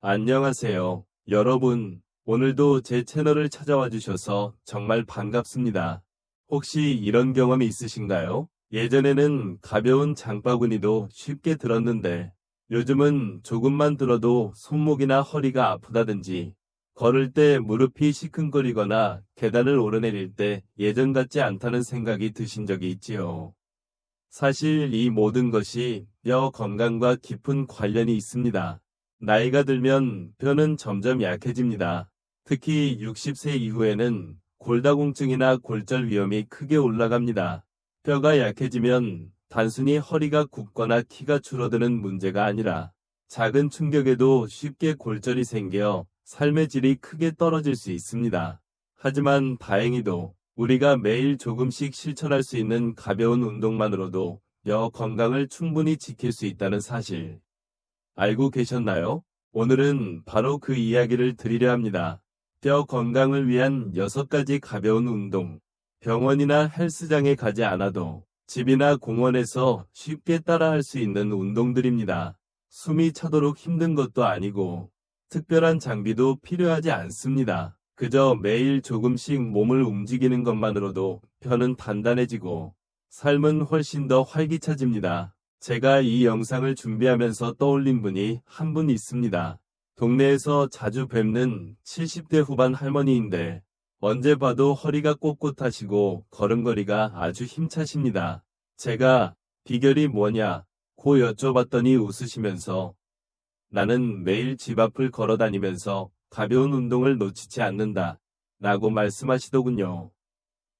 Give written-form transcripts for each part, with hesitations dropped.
안녕하세요, 여러분. 오늘도 제 채널을 찾아와 주셔서 정말 반갑습니다. 혹시 이런 경험이 있으신가요? 예전에는 가벼운 장바구니도 쉽게 들었는데 요즘은 조금만 들어도 손목이나 허리가 아프다든지 걸을 때 무릎이 시큰거리거나 계단을 오르내릴 때 예전 같지 않다는 생각이 드신 적이 있지요. 사실 이 모든 것이 뼈 건강과 깊은 관련이 있습니다. 나이가 들면 뼈는 점점 약해집니다. 특히 60세 이후에는 골다공증이나 골절 위험이 크게 올라갑니다. 뼈가 약해지면 단순히 허리가 굽거나 키가 줄어드는 문제가 아니라 작은 충격에도 쉽게 골절이 생겨 삶의 질이 크게 떨어질 수 있습니다. 하지만 다행히도 우리가 매일 조금씩 실천할 수 있는 가벼운 운동만으로도 뼈 건강을 충분히 지킬 수 있다는 사실 알고 계셨나요? 오늘은 바로 그 이야기를 드리려 합니다. 뼈 건강을 위한 6가지 가벼운 운동. 병원이나 헬스장에 가지 않아도 집이나 공원에서 쉽게 따라할 수 있는 운동들입니다. 숨이 차도록 힘든 것도 아니고 특별한 장비도 필요하지 않습니다. 그저 매일 조금씩 몸을 움직이는 것만으로도 뼈는 단단해지고 삶은 훨씬 더 활기차집니다. 제가 이 영상을 준비하면서 떠올린 분이 한 분 있습니다. 동네에서 자주 뵙는 70대 후반 할머니인데 언제 봐도 허리가 꼿꼿하시고 걸음걸이가 아주 힘차십니다. 제가 비결이 뭐냐고 여쭤봤더니 웃으시면서 나는 매일 집 앞을 걸어 다니면서 가벼운 운동을 놓치지 않는다 라고 말씀하시더군요.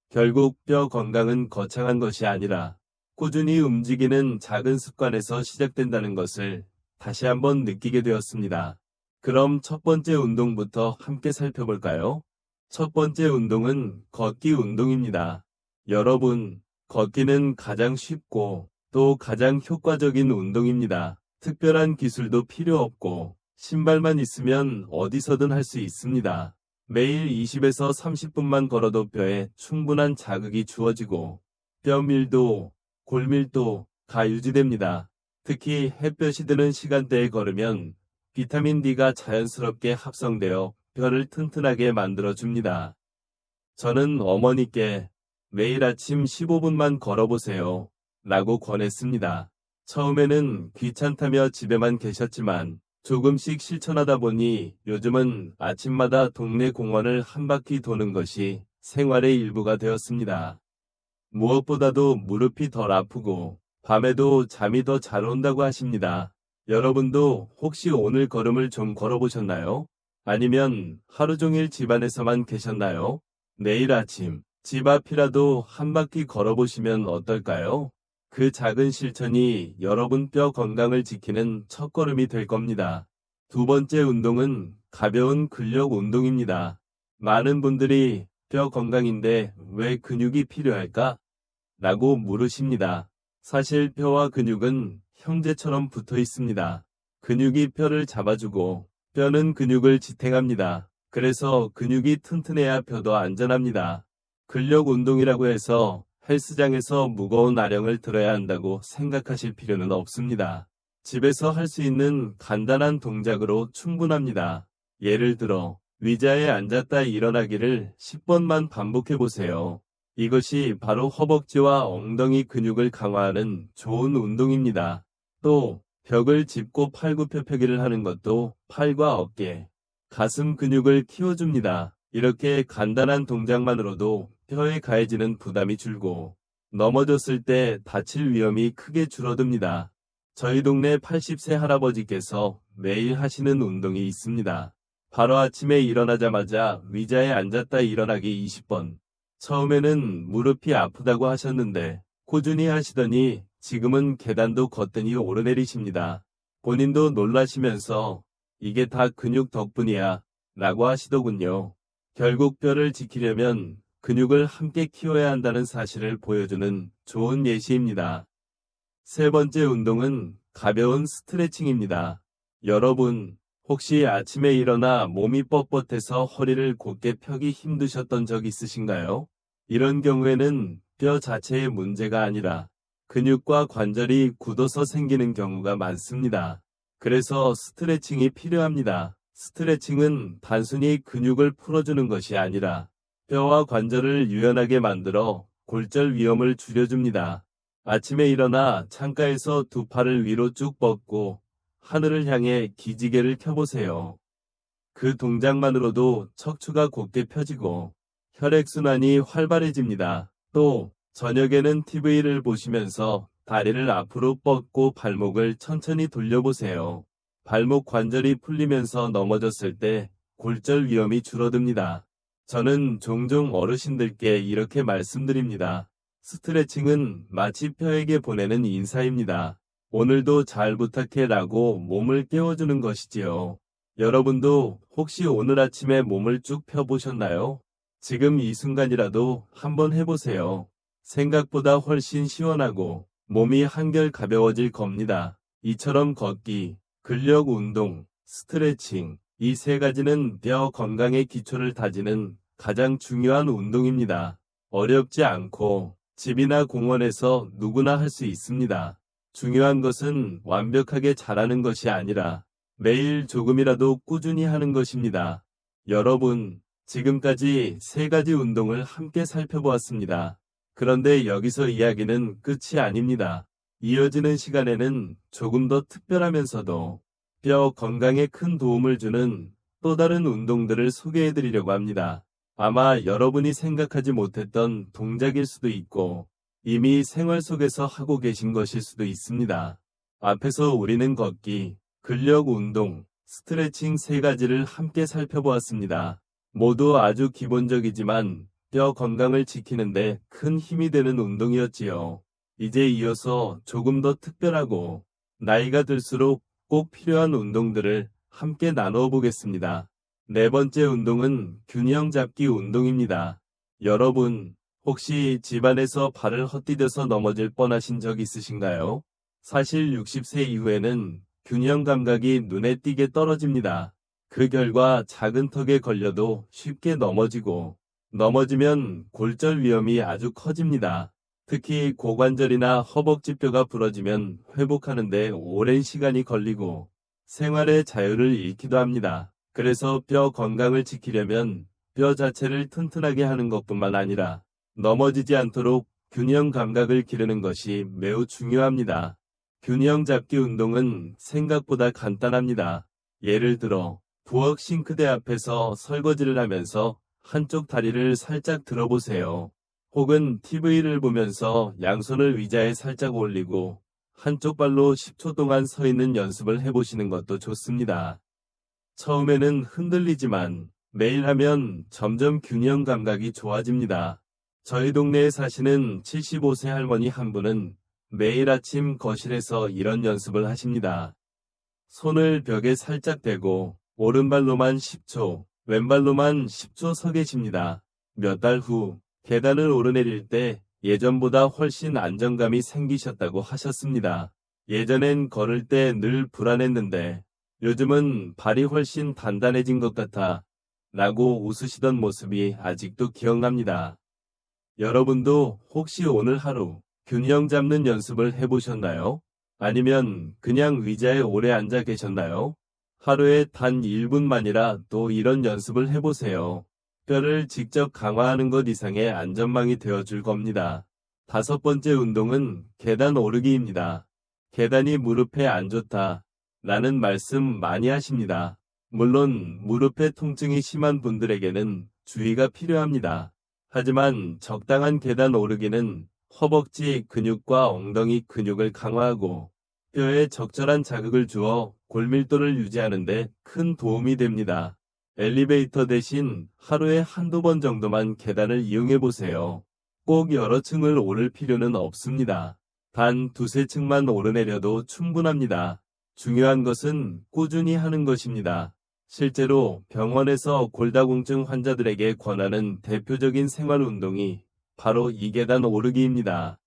결국 뼈 건강은 거창한 것이 아니라 꾸준히 움직이는 작은 습관에서 시작된다는 것을 다시 한번 느끼게 되었습니다. 그럼 첫 번째 운동부터 함께 살펴볼까요? 첫 번째 운동은 걷기 운동입니다. 여러분, 걷기는 가장 쉽고 또 가장 효과적인 운동입니다. 특별한 기술도 필요 없고 신발만 있으면 어디서든 할 수 있습니다. 매일 20에서 30분만 걸어도 뼈에 충분한 자극이 주어지고 뼈 밀도, 골밀도가 유지됩니다. 특히 햇볕이 드는 시간대에 걸으면 비타민 D가 자연스럽게 합성되어 뼈를 튼튼하게 만들어줍니다. 저는 어머니께 매일 아침 15분만 걸어보세요 라고 권했습니다. 처음에는 귀찮다며 집에만 계셨지만 조금씩 실천하다 보니 요즘은 아침마다 동네 공원을 한 바퀴 도는 것이 생활의 일부가 되었습니다. 무엇보다도 무릎이 덜 아프고 밤에도 잠이 더 잘 온다고 하십니다. 여러분도 혹시 오늘 걸음을 좀 걸어보셨나요? 아니면 하루 종일 집안에서만 계셨나요? 내일 아침 집 앞이라도 한 바퀴 걸어보시면 어떨까요? 그 작은 실천이 여러분 뼈 건강을 지키는 첫걸음이 될 겁니다. 두 번째 운동은 가벼운 근력 운동입니다. 많은 분들이 뼈 건강인데 왜 근육이 필요할까? 라고 물으십니다. 사실 뼈와 근육은 형제처럼 붙어 있습니다. 근육이 뼈를 잡아주고 뼈는 근육을 지탱합니다. 그래서 근육이 튼튼해야 뼈도 안전합니다. 근력 운동이라고 해서 헬스장에서 무거운 아령을 들어야 한다고 생각하실 필요는 없습니다. 집에서 할 수 있는 간단한 동작으로 충분합니다. 예를 들어 의자에 앉았다 일어나기를 10번만 반복해 보세요. 이것이 바로 허벅지와 엉덩이 근육을 강화하는 좋은 운동입니다. 또 벽을 짚고 팔굽혀펴기를 하는 것도 팔과 어깨, 가슴 근육을 키워줍니다. 이렇게 간단한 동작만으로도 뼈에 가해지는 부담이 줄고 넘어졌을 때 다칠 위험이 크게 줄어듭니다. 저희 동네 80세 할아버지께서 매일 하시는 운동이 있습니다. 바로 아침에 일어나자마자 의자에 앉았다 일어나기 20번. 처음에는 무릎이 아프다고 하셨는데 꾸준히 하시더니 지금은 계단도 거뜬히 오르내리십니다. 본인도 놀라시면서 이게 다 근육 덕분이야 라고 하시더군요. 결국 뼈를 지키려면 근육을 함께 키워야 한다는 사실을 보여주는 좋은 예시입니다. 세 번째 운동은 가벼운 스트레칭입니다. 여러분, 혹시 아침에 일어나 몸이 뻣뻣해서 허리를 곧게 펴기 힘드셨던 적 있으신가요? 이런 경우에는 뼈 자체의 문제가 아니라 근육과 관절이 굳어서 생기는 경우가 많습니다. 그래서 스트레칭이 필요합니다. 스트레칭은 단순히 근육을 풀어주는 것이 아니라 뼈와 관절을 유연하게 만들어 골절 위험을 줄여줍니다. 아침에 일어나 창가에서 두 팔을 위로 쭉 뻗고 하늘을 향해 기지개를 켜보세요. 그 동작만으로도 척추가 곧게 펴지고 혈액순환이 활발해집니다. 또 저녁에는 TV를 보시면서 다리를 앞으로 뻗고 발목을 천천히 돌려보세요. 발목 관절이 풀리면서 넘어졌을 때 골절 위험이 줄어듭니다. 저는 종종 어르신들께 이렇게 말씀드립니다. 스트레칭은 마치 뼈에게 보내는 인사입니다. 오늘도 잘 부탁해 라고 몸을 깨워주는 것이지요. 여러분도 혹시 오늘 아침에 몸을 쭉 펴보셨나요? 지금 이 순간이라도 한번 해보세요. 생각보다 훨씬 시원하고 몸이 한결 가벼워질 겁니다. 이처럼 걷기, 근력 운동, 스트레칭, 이 세 가지는 뼈 건강의 기초를 다지는 가장 중요한 운동입니다. 어렵지 않고 집이나 공원에서 누구나 할 수 있습니다. 중요한 것은 완벽하게 잘하는 것이 아니라 매일 조금이라도 꾸준히 하는 것입니다. 여러분, 지금까지 세 가지 운동을 함께 살펴보았습니다. 그런데 여기서 이야기는 끝이 아닙니다. 이어지는 시간에는 조금 더 특별하면서도 뼈 건강에 큰 도움을 주는 또 다른 운동들을 소개해드리려고 합니다. 아마 여러분이 생각하지 못했던 동작일 수도 있고 이미 생활 속에서 하고 계신 것일 수도 있습니다. 앞에서 우리는 걷기, 근력 운동, 스트레칭 세 가지를 함께 살펴보았습니다. 모두 아주 기본적이지만 뼈 건강을 지키는데 큰 힘이 되는 운동이었지요. 이제 이어서 조금 더 특별하고 나이가 들수록 꼭 필요한 운동들을 함께 나누어 보겠습니다. 네 번째 운동은 균형 잡기 운동입니다. 여러분, 혹시 집안에서 발을 헛디뎌서 넘어질 뻔하신 적 있으신가요? 사실 60세 이후에는 균형 감각이 눈에 띄게 떨어집니다. 그 결과 작은 턱에 걸려도 쉽게 넘어지면 골절 위험이 아주 커집니다. 특히 고관절이나 허벅지 뼈가 부러지면 회복하는데 오랜 시간이 걸리고 생활의 자유를 잃기도 합니다. 그래서 뼈 건강을 지키려면 뼈 자체를 튼튼하게 하는 것뿐만 아니라 넘어지지 않도록 균형 감각을 기르는 것이 매우 중요합니다. 균형 잡기 운동은 생각보다 간단합니다. 예를 들어 부엌 싱크대 앞에서 설거지를 하면서 한쪽 다리를 살짝 들어보세요. 혹은 TV를 보면서 양손을 의자에 살짝 올리고 한쪽 발로 10초 동안 서 있는 연습을 해보시는 것도 좋습니다. 처음에는 흔들리지만 매일 하면 점점 균형 감각이 좋아집니다. 저희 동네에 사시는 75세 할머니 한 분은 매일 아침 거실에서 이런 연습을 하십니다. 손을 벽에 살짝 대고 오른발로만 10초, 왼발로만 10초 서 계십니다. 몇 달 후 계단을 오르내릴 때 예전보다 훨씬 안정감이 생기셨다고 하셨습니다. 예전엔 걸을 때 늘 불안했는데 요즘은 발이 훨씬 단단해진 것 같아 라고 웃으시던 모습이 아직도 기억납니다. 여러분도 혹시 오늘 하루 균형 잡는 연습을 해보셨나요? 아니면 그냥 의자에 오래 앉아 계셨나요? 하루에 단 1분만이라 또 이런 연습을 해보세요. 뼈를 직접 강화하는 것 이상의 안전망이 되어줄 겁니다. 다섯 번째 운동은 계단 오르기입니다. 계단이 무릎에 안 좋다 라는 말씀 많이 하십니다. 물론 무릎의 통증이 심한 분들에게는 주의가 필요합니다. 하지만 적당한 계단 오르기는 허벅지 근육과 엉덩이 근육을 강화하고 뼈에 적절한 자극을 주어 골밀도를 유지하는 데 큰 도움이 됩니다. 엘리베이터 대신 하루에 한두 번 정도만 계단을 이용해 보세요. 꼭 여러 층을 오를 필요는 없습니다. 단 두세 층만 오르내려도 충분합니다. 중요한 것은 꾸준히 하는 것입니다. 실제로 병원에서 골다공증 환자들에게 권하는 대표적인 생활 운동이 바로 이 계단 오르기입니다.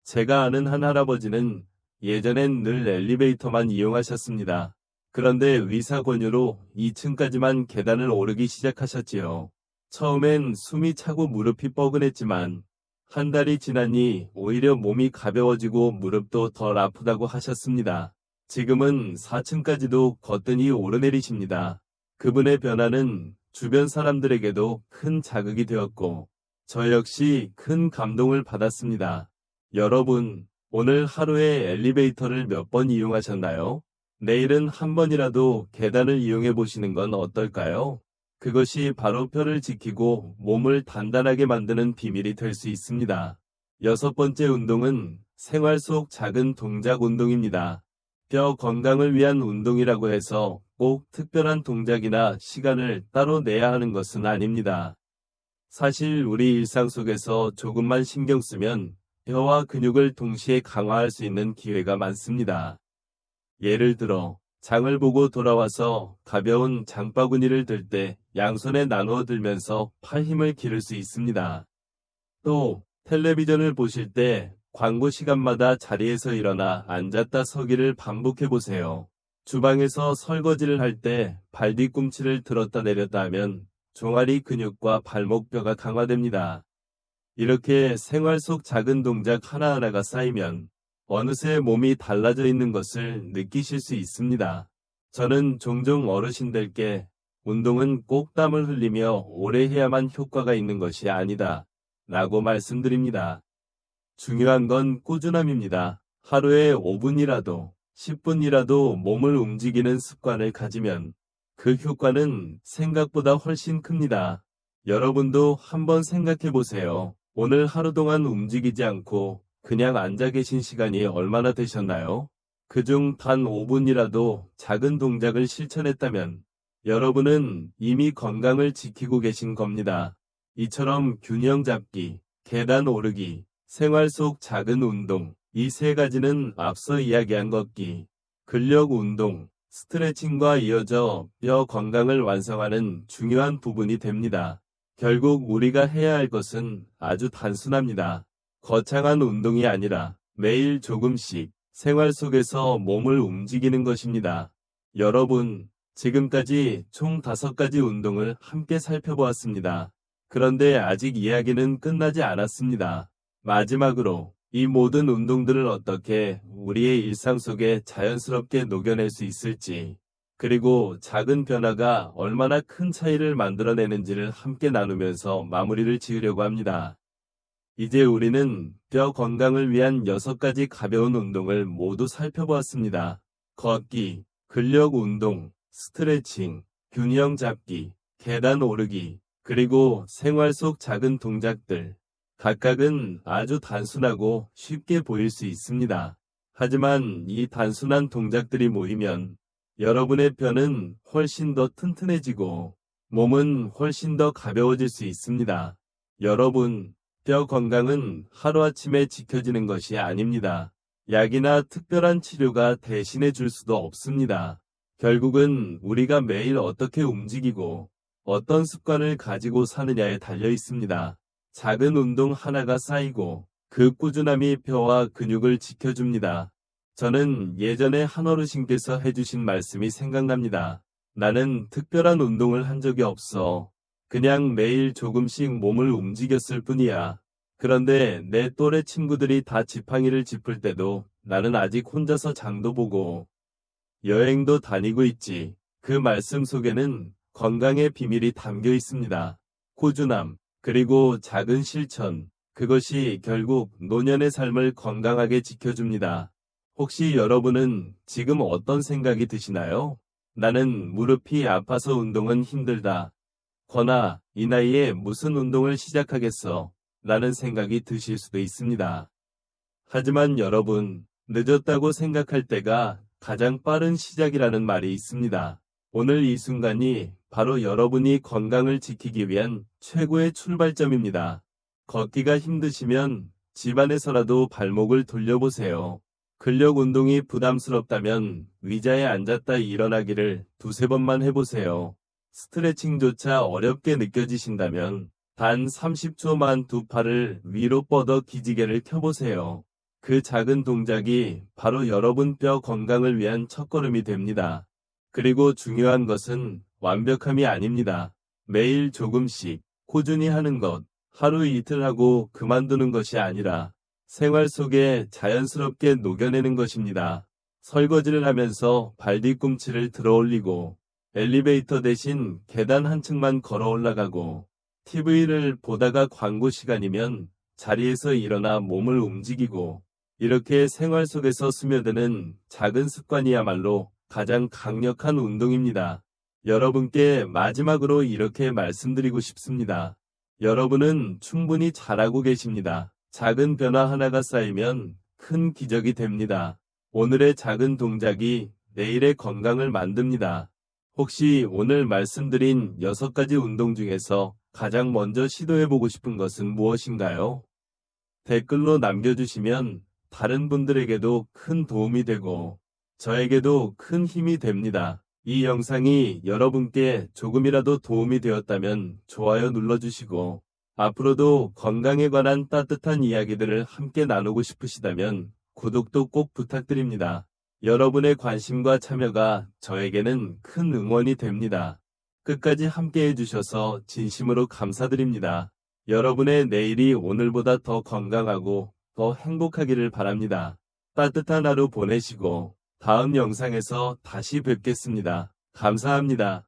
제가 아는 한 할아버지는 예전엔 늘 엘리베이터만 이용하셨습니다. 그런데 의사 권유로 2층까지만 계단을 오르기 시작하셨지요. 처음엔 숨이 차고 무릎이 뻐근했지만 한 달이 지나니 오히려 몸이 가벼워지고 무릎도 덜 아프다고 하셨습니다. 지금은 4층까지도 거뜬히 오르내리십니다. 그분의 변화는 주변 사람들에게도 큰 자극이 되었고, 저 역시 큰 감동을 받았습니다. 여러분, 오늘 하루에 엘리베이터를 몇 번 이용하셨나요? 내일은 한 번이라도 계단을 이용해 보시는 건 어떨까요? 그것이 바로 뼈를 지키고 몸을 단단하게 만드는 비밀이 될 수 있습니다. 여섯 번째 운동은 생활 속 작은 동작 운동입니다. 뼈 건강을 위한 운동이라고 해서 꼭 특별한 동작이나 시간을 따로 내야 하는 것은 아닙니다. 사실 우리 일상 속에서 조금만 신경 쓰면 뼈와 근육을 동시에 강화할 수 있는 기회가 많습니다. 예를 들어 장을 보고 돌아와서 가벼운 장바구니를 들 때 양손에 나누어 들면서 팔 힘을 기를 수 있습니다. 또 텔레비전을 보실 때 광고 시간마다 자리에서 일어나 앉았다 서기를 반복해 보세요. 주방에서 설거지를 할 때 발 뒤꿈치를 들었다 내렸다 하면 종아리 근육과 발목뼈가 강화됩니다. 이렇게 생활 속 작은 동작 하나하나가 쌓이면 어느새 몸이 달라져 있는 것을 느끼실 수 있습니다. 저는 종종 어르신들께 운동은 꼭 땀을 흘리며 오래 해야만 효과가 있는 것이 아니다 라고 말씀드립니다. 중요한 건 꾸준함입니다. 하루에 5분이라도 10분이라도 몸을 움직이는 습관을 가지면 그 효과는 생각보다 훨씬 큽니다. 여러분도 한번 생각해 보세요. 오늘 하루 동안 움직이지 않고 그냥 앉아 계신 시간이 얼마나 되셨나요? 그중 단 5분이라도 작은 동작을 실천했다면 여러분은 이미 건강을 지키고 계신 겁니다. 이처럼 균형 잡기, 계단 오르기, 생활 속 작은 운동, 이 세 가지는 앞서 이야기한 걷기, 근력 운동, 스트레칭과 이어져 뼈 건강을 완성하는 중요한 부분이 됩니다. 결국 우리가 해야 할 것은 아주 단순합니다. 거창한 운동이 아니라 매일 조금씩 생활 속에서 몸을 움직이는 것입니다. 여러분, 지금까지 총 5가지 운동을 함께 살펴보았습니다. 그런데 아직 이야기는 끝나지 않았습니다. 마지막으로 이 모든 운동들을 어떻게 우리의 일상 속에 자연스럽게 녹여낼 수 있을지, 그리고 작은 변화가 얼마나 큰 차이를 만들어내는지를 함께 나누면서 마무리를 지으려고 합니다. 이제 우리는 뼈 건강을 위한 6가지 가벼운 운동을 모두 살펴보았습니다. 걷기, 근력 운동, 스트레칭, 균형 잡기, 계단 오르기, 그리고 생활 속 작은 동작들. 각각은 아주 단순하고 쉽게 보일 수 있습니다. 하지만 이 단순한 동작들이 모이면 여러분의 뼈는 훨씬 더 튼튼해지고 몸은 훨씬 더 가벼워질 수 있습니다. 여러분, 뼈 건강은 하루아침에 지켜지는 것이 아닙니다. 약이나 특별한 치료가 대신해 줄 수도 없습니다. 결국은 우리가 매일 어떻게 움직이고 어떤 습관을 가지고 사느냐에 달려 있습니다. 작은 운동 하나가 쌓이고 그 꾸준함이 뼈와 근육을 지켜줍니다. 저는 예전에 한 어르신께서 해주신 말씀이 생각납니다. 나는 특별한 운동을 한 적이 없어. 그냥 매일 조금씩 몸을 움직였을 뿐이야. 그런데 내 또래 친구들이 다 지팡이를 짚을 때도 나는 아직 혼자서 장도 보고 여행도 다니고 있지. 그 말씀 속에는 건강의 비밀이 담겨 있습니다. 꾸준함, 그리고 작은 실천, 그것이 결국 노년의 삶을 건강하게 지켜줍니다. 혹시 여러분은 지금 어떤 생각이 드시나요? 나는 무릎이 아파서 운동은 힘들다. 거나 이 나이에 무슨 운동을 시작하겠어? 라는 생각이 드실 수도 있습니다. 하지만 여러분, 늦었다고 생각할 때가 가장 빠른 시작이라는 말이 있습니다. 오늘 이 순간이 바로 여러분이 건강을 지키기 위한 최고의 출발점입니다. 걷기가 힘드시면 집안에서라도 발목을 돌려보세요. 근력 운동이 부담스럽다면 의자에 앉았다 일어나기를 2~3번만 해보세요. 스트레칭조차 어렵게 느껴지신다면 단 30초만 두 팔을 위로 뻗어 기지개를 켜보세요. 그 작은 동작이 바로 여러분 뼈 건강을 위한 첫걸음이 됩니다. 그리고 중요한 것은 완벽함이 아닙니다. 매일 조금씩 꾸준히 하는 것, 하루 이틀 하고 그만두는 것이 아니라 생활 속에 자연스럽게 녹여내는 것입니다. 설거지를 하면서 발 뒤꿈치를 들어 올리고 엘리베이터 대신 계단 한 층만 걸어 올라가고 TV를 보다가 광고 시간이면 자리에서 일어나 몸을 움직이고 이렇게 생활 속에서 스며드는 작은 습관이야말로 가장 강력한 운동입니다. 여러분께 마지막으로 이렇게 말씀드리고 싶습니다. 여러분은 충분히 잘하고 계십니다. 작은 변화 하나가 쌓이면 큰 기적이 됩니다. 오늘의 작은 동작이 내일의 건강을 만듭니다. 혹시 오늘 말씀드린 6가지 운동 중에서 가장 먼저 시도해보고 싶은 것은 무엇인가요? 댓글로 남겨주시면 다른 분들에게도 큰 도움이 되고 저에게도 큰 힘이 됩니다. 이 영상이 여러분께 조금이라도 도움이 되었다면 좋아요 눌러주시고 앞으로도 건강에 관한 따뜻한 이야기들을 함께 나누고 싶으시다면 구독도 꼭 부탁드립니다. 여러분의 관심과 참여가 저에게는 큰 응원이 됩니다. 끝까지 함께 해주셔서 진심으로 감사드립니다. 여러분의 내일이 오늘보다 더 건강하고 더 행복하기를 바랍니다. 따뜻한 하루 보내시고 다음 영상에서 다시 뵙겠습니다. 감사합니다.